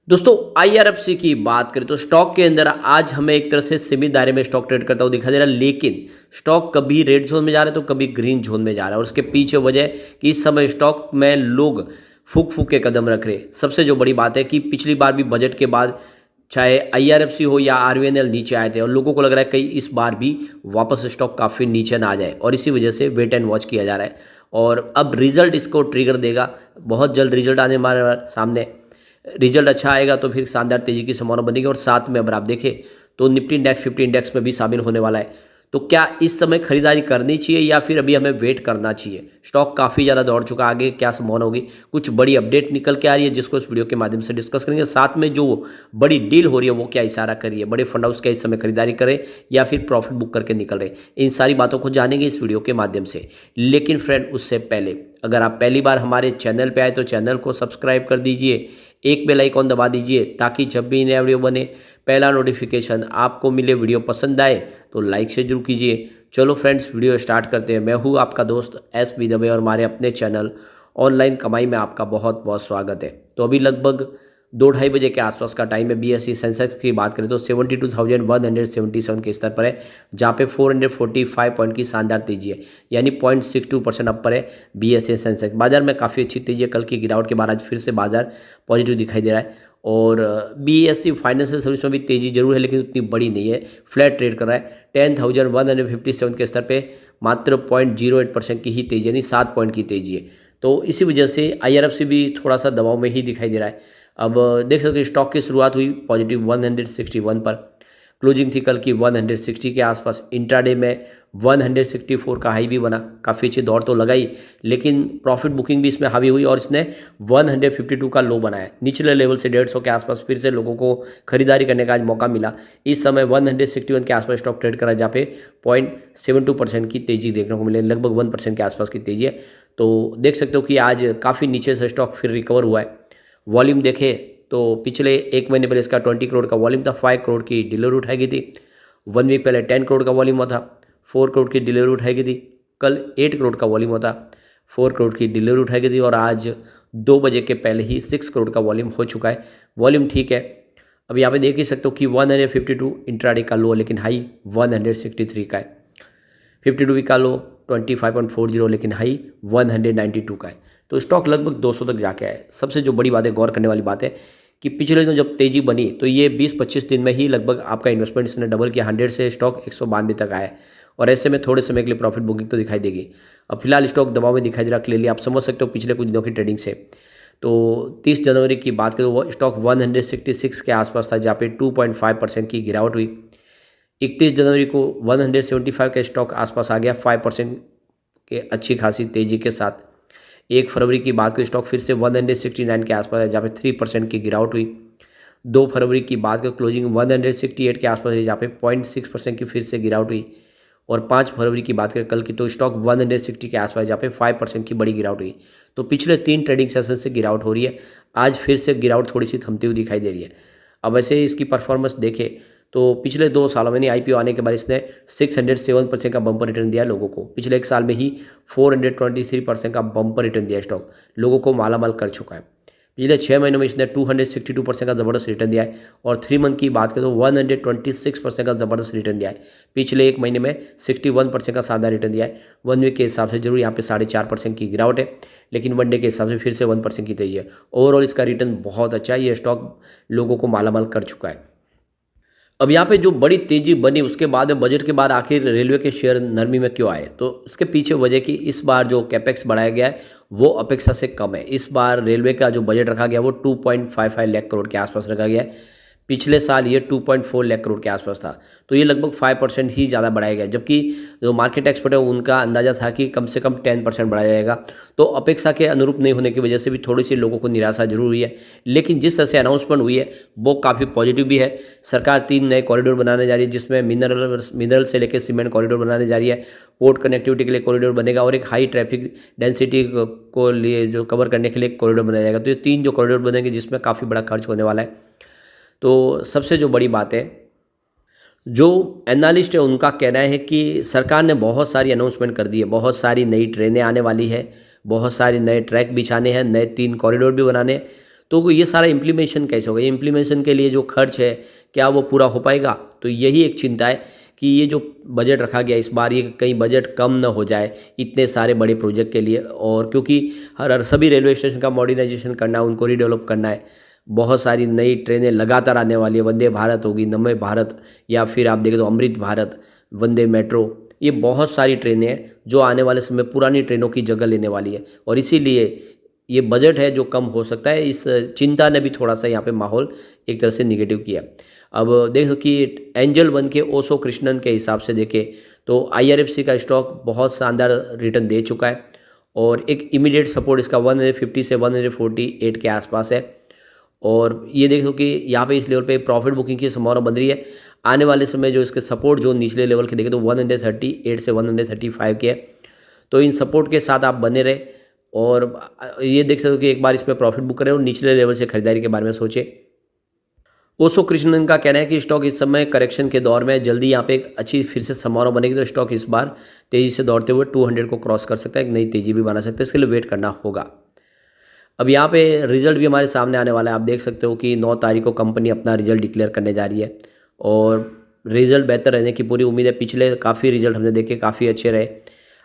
दोस्तों आईआरएफसी की बात करें तो स्टॉक के अंदर आज हमें एक तरह से सीमित दायरे में स्टॉक ट्रेड करता हुआ दिखाई दे रहा है, लेकिन स्टॉक कभी रेड जोन में जा रहा है तो कभी ग्रीन जोन में जा रहा है। और उसके पीछे वजह है कि इस समय स्टॉक में लोग फूक फूक के कदम रख रहे हैं। सबसे जो बड़ी बात है कि पिछली बार भी बजट के बाद चाहे आईआरएफसी हो या आरवीएनएल नीचे आए थे और लोगों को लग रहा है कहीं इस बार भी वापस स्टॉक काफ़ी नीचे ना आ जाए, और इसी वजह से वेट एंड वॉच किया जा रहा है। और अब रिजल्ट इसको ट्रिगर देगा, बहुत जल्द रिजल्ट आने हमारे सामने। रिजल्ट अच्छा आएगा तो फिर शानदार तेजी की संभावना बनेगी। और साथ में अगर आप देखें तो निफ्टी इंडेक्स 50 इंडेक्स में भी शामिल होने वाला है। तो क्या इस समय खरीदारी करनी चाहिए या फिर अभी हमें वेट करना चाहिए? स्टॉक काफ़ी ज़्यादा दौड़ चुका, आगे क्या संभावना होगी? कुछ बड़ी अपडेट निकल के आ रही है जिसको इस वीडियो के माध्यम से डिस्कस करेंगे। साथ में जो बड़ी डील हो रही है वो क्या इशारा कर रही है, बड़े फंड हाउस क्या इस समय खरीदारी करें या फिर प्रॉफिट बुक करके निकल रहे, इन सारी बातों को जानेंगे इस वीडियो के माध्यम से। लेकिन फ्रेंड, उससे पहले अगर आप पहली बार हमारे चैनल पे आए तो चैनल को सब्सक्राइब कर दीजिए, एक बेल आइकॉन दबा दीजिए ताकि जब भी नया वीडियो बने पहला नोटिफिकेशन आपको मिले। वीडियो पसंद आए तो लाइक से जरूर कीजिए। चलो फ्रेंड्स, वीडियो स्टार्ट करते हैं। मैं हूँ आपका दोस्त एस.बी. दवे और हमारे अपने चैनल ऑनलाइन कमाई में आपका बहुत बहुत स्वागत है। तो अभी लगभग 2-2:30 बजे के आसपास का टाइम है। बीएसई सेंसेक्स की बात करें तो 72,177 के स्तर पर है, जहाँ पे 445 पॉइंट की शानदार तेजी है, यानी 0.62% अप पर है बीएसई सेंसेक्स। बाजार में काफ़ी अच्छी तेजी है। कल की गिरावट के बाद आज फिर से बाजार पॉजिटिव दिखाई दे रहा है। और बीएसई फाइनेंशियल सर्विस में भी तेजी जरूर है लेकिन उतनी बड़ी नहीं है, फ्लैट ट्रेड कर रहा है। 10,157 के स्तर पे मात्र 0.08% की ही तेजी, यानी 7 पॉइंट की तेजी है। तो इसी वजह से आईआरएफसी भी थोड़ा सा दबाव में ही दिखाई दे रहा है। अब देख सकते हो स्टॉक की शुरुआत हुई पॉजिटिव 161 पर, क्लोजिंग थी कल की 160 के आसपास। इंट्राडे में 164 का हाई भी बना, काफ़ी अच्छी दौड़ तो लगाई, लेकिन प्रॉफिट बुकिंग भी इसमें हावी हुई और इसने 152 का लो बनाया। निचले लेवल से 150 के आसपास फिर से लोगों को खरीदारी करने का आज मौका मिला। इस समय 161 के आसपास स्टॉक ट्रेड करा, जहाँ पे 0.72% की तेजी देखने को मिले, लगभग 1% के आसपास की तेजी है। तो देख सकते हो कि आज काफ़ी नीचे से स्टॉक फिर रिकवर हुआ है। वॉल्यूम देखें तो पिछले एक महीने पहले इसका 20 करोड़ का वॉल्यूम था, 5 करोड़ की डिलीवरी उठाई गई थी। 1 वीक पहले 10 करोड़ का वॉल्यूम हुआ था, 4 करोड़ की डिलीवरी उठाई गई थी। कल 8 करोड़ का वॉल्यूम हुआ था, 4 करोड़ की डिलीवरी उठाई गई थी। और आज 2 बजे के पहले ही 6 करोड़ का वॉल्यूम हो चुका है। वॉल्यूम ठीक है। अब यहाँ पे देख ही सकते हो कि 152 इंट्राडे का लो, लेकिन हाई 163 का है। 52 वीक का लो 25.40, लेकिन हाई 192 का है। तो स्टॉक लगभग 200 तक जाके आए। सबसे जो बड़ी बात है, गौर करने वाली बात है कि पिछले दिनों जब तेजी बनी तो ये 20-25 दिन में ही लगभग आपका इन्वेस्टमेंट इसने डबल किया। 100 से स्टॉक 192 तक आया है, और ऐसे में थोड़े समय के लिए प्रॉफिट बुकिंग तो दिखाई देगी। अब फिलहाल स्टॉक दबाव में दिखाई दे रहा क्लियरली, आप समझ सकते हो पिछले कुछ दिनों की ट्रेडिंग से। तो 30 जनवरी की बात करें तो वो स्टॉक 166 के आसपास था, जहाँ पे 2.5% की गिरावट हुई। 31 जनवरी को 175 का स्टॉक आसपास आ गया 5% के अच्छी खासी तेजी के साथ। 1 फरवरी की बात करें स्टॉक फिर से 169 के आसपास है, जहाँ पे 3% की गिरावट हुई। 2 फरवरी की बात करें क्लोजिंग 168 के आसपास है, जहाँ पे 0.6% की फिर से गिरावट हुई। और 5 फरवरी की बात करें कल की तो स्टॉक 160 के आसपास, जहाँ पे 5% की बड़ी गिरावट हुई। तो पिछले 3 ट्रेडिंग सेशन से गिरावट हो रही है। आज फिर से गिरावट थोड़ी सी थमती हुई दिखाई दे रही है। अब वैसे इसकी परफॉर्मेंस देखें तो पिछले 2 सालों में, आईपीओ आने के बाद इसने 607% का बम्पर रिटर्न दिया लोगों को। पिछले 1 साल में ही 423% का बम्पर रिटर्न दिया स्टॉक, लोगों को मालामाल कर चुका है। पिछले 6 महीनों में इसने 262% का ज़बरदस्त रिटर्न दिया है। और 3 मंथ की बात करें तो 126% का ज़बरदस्त रिटर्न दिया है। पिछले 1 महीने में 61% का शानदार रिटर्न दिया है। 1 वीक के हिसाब से जरूर यहाँ पे 4.5% की गिरावट है, लेकिन 1 डे के हिसाब से फिर से 1% की तेजी है। ओवरऑल इसका रिटर्न बहुत अच्छा है। ये स्टॉक लोगों को मालामाल कर चुका है। अब यहाँ पे जो बड़ी तेजी बनी उसके बाद में बजट के बाद आखिर रेलवे के शेयर नरमी में क्यों आए, तो इसके पीछे वजह कि इस बार जो कैपेक्स बढ़ाया गया है वो अपेक्षा से कम है। इस बार रेलवे का जो बजट रखा गया वो 2.55 लाख करोड़ के आसपास रखा गया है। पिछले साल ये 2.4 लाख करोड़ के आसपास था, तो ये लगभग 5% ही ज़्यादा बढ़ाया गया, जबकि जो मार्केट एक्सपर्ट है उनका अंदाजा था कि कम से कम 10% बढ़ाया जाएगा। तो अपेक्षा के अनुरूप नहीं होने की वजह से भी थोड़ी सी लोगों को निराशा जरूर हुई है। लेकिन जिस तरह से अनाउंसमेंट हुई है वो काफ़ी पॉजिटिव भी है। सरकार 3 नए कॉरिडोर बनाने जा रही है, जिसमें मिनरल से लेकर सीमेंट कॉरिडोर बनाने जा रही है। पोर्ट कनेक्टिविटी के लिए कॉरिडोर बनेगा और एक हाई ट्रैफिक डेंसिटी को लिए जो कवर करने के लिए कॉरिडोर बनाया जाएगा। तो ये 3 जो कॉरिडोर बनेंगे जिसमें काफ़ी बड़ा खर्च होने वाला है। तो सबसे जो बड़ी बात है, जो एनालिस्ट है उनका कहना है कि सरकार ने बहुत सारी अनाउंसमेंट कर दी है, बहुत सारी नई ट्रेनें आने वाली है, बहुत सारे नए ट्रैक बिछाने हैं, नए 3 कॉरिडोर भी बनाने हैं। तो ये सारा इम्प्लीमेशन कैसे होगा, इम्प्लीमेशन के लिए जो खर्च है क्या वो पूरा हो पाएगा। तो यही एक चिंता है कि ये जो बजट रखा गया इस बार, ये कहीं बजट कम न हो जाए इतने सारे बड़े प्रोजेक्ट के लिए। और क्योंकि हर सभी रेलवे स्टेशन का मॉडर्नाइजेशन करना है, उनको रीडेवलप करना है, बहुत सारी नई ट्रेनें लगातार आने वाली है, वंदे भारत होगी, नमो भारत, या फिर आप देखें तो अमृत भारत, वंदे मेट्रो, ये बहुत सारी ट्रेनें हैं जो आने वाले समय पुरानी ट्रेनों की जगह लेने वाली है। और इसीलिए ये बजट है जो कम हो सकता है, इस चिंता ने भी थोड़ा सा यहाँ पे माहौल एक तरह से निगेटिव किया। अब देखो कि एंजल वन के ओशो कृष्णन के हिसाब से देखें तो IRFC का स्टॉक बहुत शानदार रिटर्न दे चुका है और एक इमीडिएट सपोर्ट इसका 150 से 148 के आसपास है। और ये देखो कि यहाँ पे इस लेवल पे प्रॉफिट बुकिंग की संभावना बन रही है। आने वाले समय जो इसके सपोर्ट जो निचले लेवल के देखें तो 138 से 135 के है। तो इन सपोर्ट के साथ आप बने रहे और ये देख सकते हो कि एक बार इसमें प्रॉफिट बुक करें और निचले लेवल से खरीदारी के बारे में सोचें। ओशो कृष्णन का कहना है कि स्टॉक इस समय करेक्शन के दौर में, जल्दी यहाँ पे एक अच्छी फिर से संभावना बनेगी, तो स्टॉक इस बार तेज़ी से दौड़ते हुए 200 को क्रॉस कर सकता है, एक नई तेज़ी भी बना सकता है, इसके लिए वेट करना होगा। अब यहाँ पे रिजल्ट भी हमारे सामने आने वाला है। आप देख सकते हो कि 9 तारीख को कंपनी अपना रिजल्ट डिक्लेयर करने जा रही है और रिजल्ट बेहतर रहने की पूरी उम्मीद है। पिछले काफ़ी रिजल्ट हमने देखे, काफ़ी अच्छे रहे।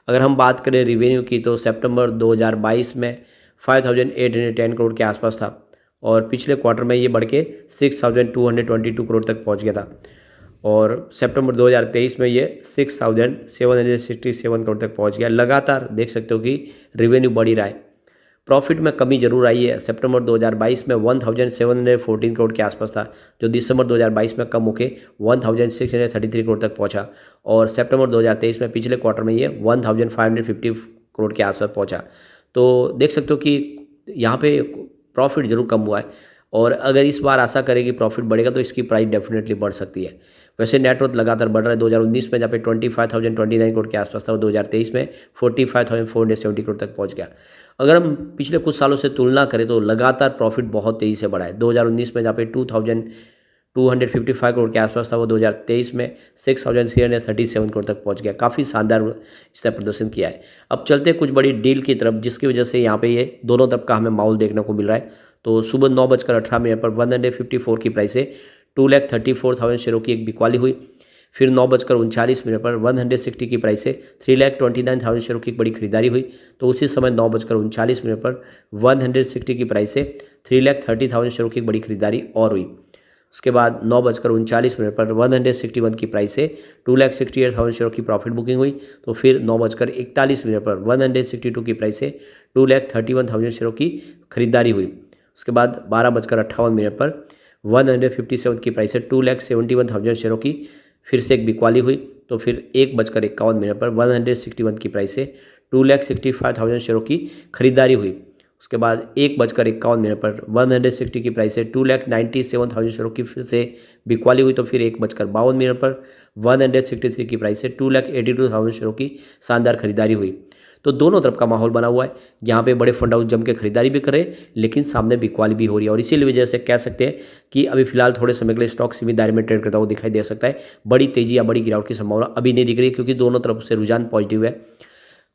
अगर हम बात करें रेवेन्यू की तो सितंबर 2022 में 5810 करोड़ के आसपास था और पिछले क्वार्टर में ये बढ़ के 6222 करोड़ तक पहुंच गया था और सितंबर 2023 में ये 6767 करोड़ तक पहुंच गया। लगातार देख सकते हो कि रेवेन्यू बढ़ ही रहा है। प्रॉफिट में कमी जरूर आई है। सितंबर 2022 में 1714 करोड़ के आसपास था, जो दिसंबर 2022 में कम होकर 1633 करोड़ तक पहुंचा और सितंबर 2023 में पिछले क्वार्टर में ये 1550 करोड़ के आसपास पहुंचा। तो देख सकते हो कि यहाँ पे प्रॉफिट जरूर कम हुआ है और अगर इस बार आशा करें कि प्रॉफिट बढ़ेगा तो इसकी प्राइस डेफिनेटली बढ़ सकती है। वैसे नेटवर्थ लगातार बढ़ रहा है। 2019 में जहाँ पे 25,029 करोड़ के आसपास था और 2023 में 45,470 करोड़ तक पहुंच गया। अगर हम पिछले कुछ सालों से तुलना करें तो लगातार प्रॉफिट बहुत तेज़ी से बढ़ा है। 2019 में जहाँ पे 2,255 करोड़ के आसपास था, वो 2023 में 6,337 करोड़ तक पहुंच गया। काफ़ी शानदार इसने प्रदर्शन किया है। अब चलते कुछ बड़ी डील की तरफ, जिसकी वजह से यहाँ पे ये दोनों तरफ का हमें माहौल देखने को मिल रहा है। तो सुबह 9:18 पर 154 की प्राइस से 2,34,000 शेयरों की एक बिकवाली हुई। फिर 9:39 पर 160 की प्राइस से 3,29,000 शेयरों की एक बड़ी खरीदारी हुई। तो उसी समय 9:39 पर 160 की प्राइस से 3,30,000 शेयरों की एक बड़ी खरीदारी और हुई। उसके बाद 9:39 पर 161 की प्राइस से 2,68,000 शेयरों की प्रॉफिट बुकिंग हुई। तो फिर 9:41 पर 162 की प्राइस से 2,31,000 शेयरों की खरीदारी हुई। उसके बाद 12:58 पर 157 की प्राइस से 2,71,000 शेयरों की फिर से एक बिकवाली हुई। तो फिर 1:51 पर 161 की प्राइस से 2,65,000 शेयरों की खरीदारी हुई। उसके बाद 1:51 पर 160 की प्राइस से 2,97,000 शेयरों की फिर से बिकवाली हुई। तो फिर 1:52 पर 163 की प्राइस से 2,82,000 शेयरों की शानदार खरीदारी हुई। तो दोनों तरफ का माहौल बना हुआ है। यहाँ पे बड़े फंड हाउस जम के खरीदारी भी करे, लेकिन सामने बिकवाली भी हो रही है और इसीलिए वजह से कह सकते हैं कि अभी फिलहाल थोड़े समय के लिए स्टॉक सीमित दायरे में ट्रेड करता हुआ दिखाई दे सकता है। बड़ी तेजी या बड़ी गिरावट की संभावना अभी नहीं दिख रही, क्योंकि दोनों तरफ से रुझान पॉजिटिव है।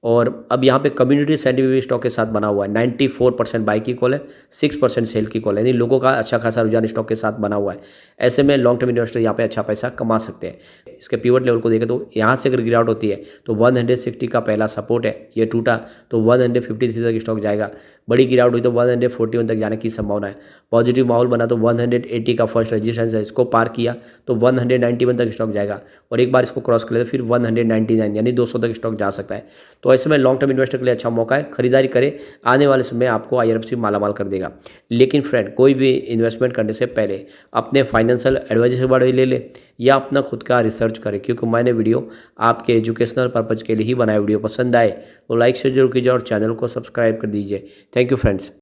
और अब यहाँ पे कम्युनिटी सेंटिमेंट भी स्टॉक के साथ बना हुआ है। 94% बाई की कॉल है, 6% सेल की कॉल है, यानी लोगों का अच्छा खासा रुझान स्टॉक के साथ बना हुआ है। ऐसे में लॉन्ग टर्म इन्वेस्टर यहाँ पे अच्छा पैसा कमा सकते हैं। इसके पिवट लेवल को देखें तो यहाँ से अगर गिरावट होती है तो 160 का पहला सपोर्ट है, ये टूटा तो 153 तक स्टॉक जाएगा। बड़ी गिरावट हुई तो 141 तक जाने की संभावना है। पॉजिटिव माहौल बना तो 180 का फर्स्ट रजिस्टेंस है, इसको पार किया तो 191 तक स्टॉक जाएगा और एक बार इसको क्रॉस कर ले तो फिर 199 यानी 200 तक स्टॉक जा सकता है। तो ऐसे में लॉन्ग टर्म इन्वेस्टर के लिए अच्छा मौका है, खरीदारी करें। आने वाले समय आपको IRFC मालामाल कर देगा। लेकिन फ्रेंड, कोई भी इन्वेस्टमेंट करने से पहले अपने फाइनेंशियल एडवाइजर से बारे ले ले या अपना खुद का रिसर्च करें, क्योंकि मैंने वीडियो आपके एजुकेशनल पर्पज़ के लिए ही बनाया। वीडियो पसंद आए तो लाइक से जरूर कीजिए और चैनल को सब्सक्राइब कर दीजिए। Thank you friends.